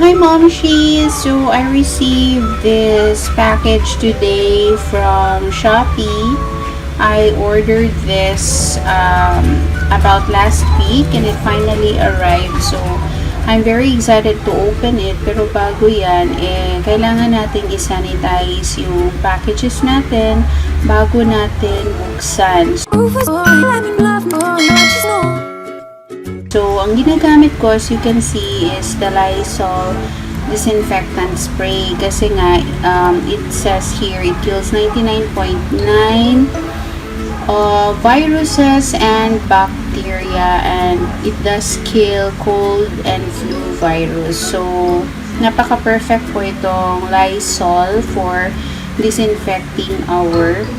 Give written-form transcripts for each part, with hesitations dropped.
Hi Momshie! So I received this package today from Shopee. I ordered this about last week and it finally arrived. So I'm very excited to open it. Pero bago yan, kailangan natin i-sanitize yung packages natin bago natin buksan. So, ang ginagamit ko, as you can see, is the Lysol disinfectant spray. Kasi nga, it says here, it kills 99.9 viruses and bacteria. And it does kill cold and flu virus. So, napaka-perfect po itong Lysol for disinfecting our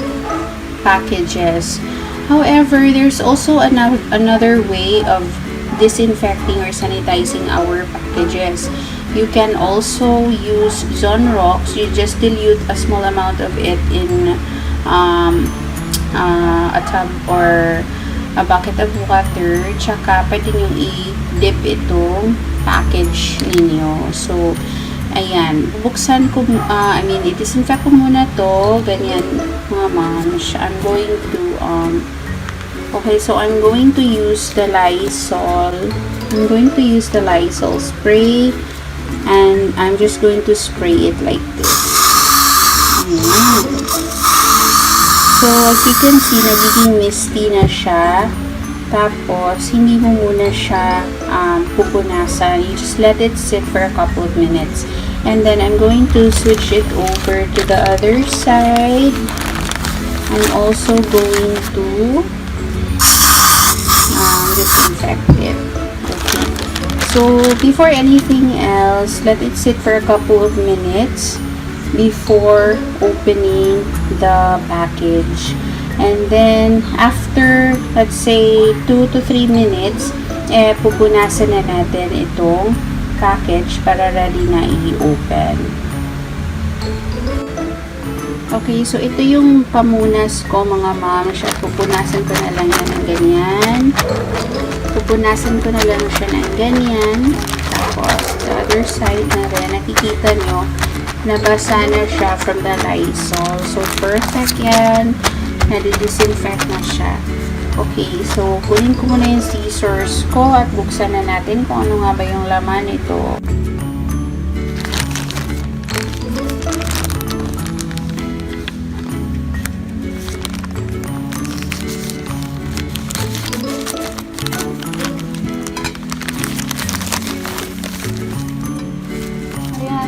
packages. However, there's also another way of disinfecting or sanitizing our packages. You can also use Zonrox. You just dilute a small amount of it in a tub or a bucket of water. Tsaka pwede nyo i-dip itong package ninyo. So, ayan. Bubuksan ko, i-disinfect ko muna to. Ganyan, mga moms. I'm going to, okay, so I'm going to use the Lysol. I'm going to use the Lysol spray. And I'm just going to spray it like this. Ayan. So, as you can see, nagiging misty na siya. Tapos, hindi mo muna siya pupunasan. You just let it sit for a couple of minutes. And then, I'm going to switch it over to the other side. I'm also going to disinfect it. Okay. So, before anything else, let it sit for a couple of minutes before opening the package. And then, after, let's say, 2 to 3 minutes, pupunasan na natin itong package para ready na i-open. Okay, so ito yung pamunas ko mga moms. Pupunasan ko na lang yan ng ganyan. Pupunasan ko na lang siya ng ganyan. Tapos, the other side na rin, nakikita nyo, nabasa na siya from the Lysol. So, perfect yan. Nadi-disinfect na siya. Okay, so, kunin ko muna yung scissors ko at buksan na natin kung ano nga ba yung laman nito.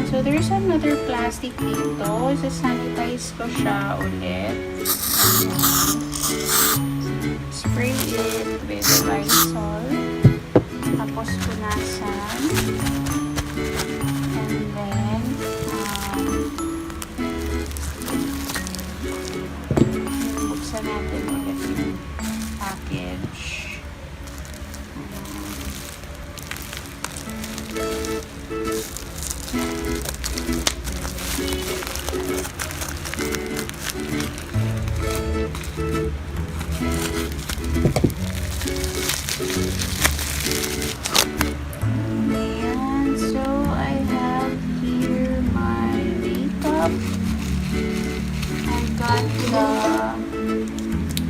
So, there's another plastic dito. Isa-sanitize ko siya ulit. Spray it with Lysol. Tapos punasan. And then, buksan natin ulit yung package.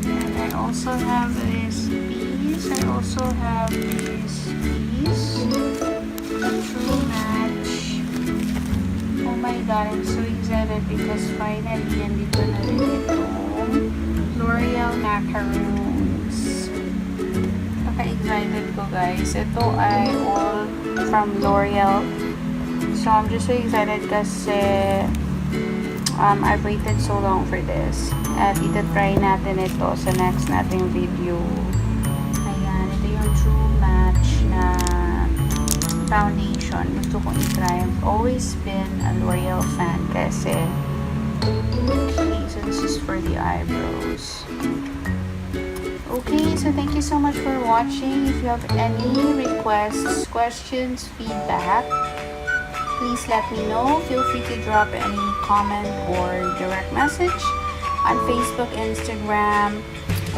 And I also have this piece. I also have this piece. True match. Oh my god, I'm so excited because finally, andito na rin itong L'Oreal macaroons. Napaka-excited ko guys. Ito ay all from L'Oreal. So I'm just so excited kasi I've waited so long for this. At ita-try natin ito sa next nating video. Ayan, ito yung True Match na foundation. Gusto kong i-try. I've always been a L'Oreal fan kasi okay, so this is for the eyebrows. Okay, so thank you so much for watching. If you have any requests, questions, feedback, please let me know. Feel free to drop any comment or direct message on Facebook, Instagram.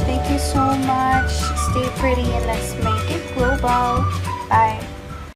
Thank you so much. Stay pretty and let's make it global. Bye.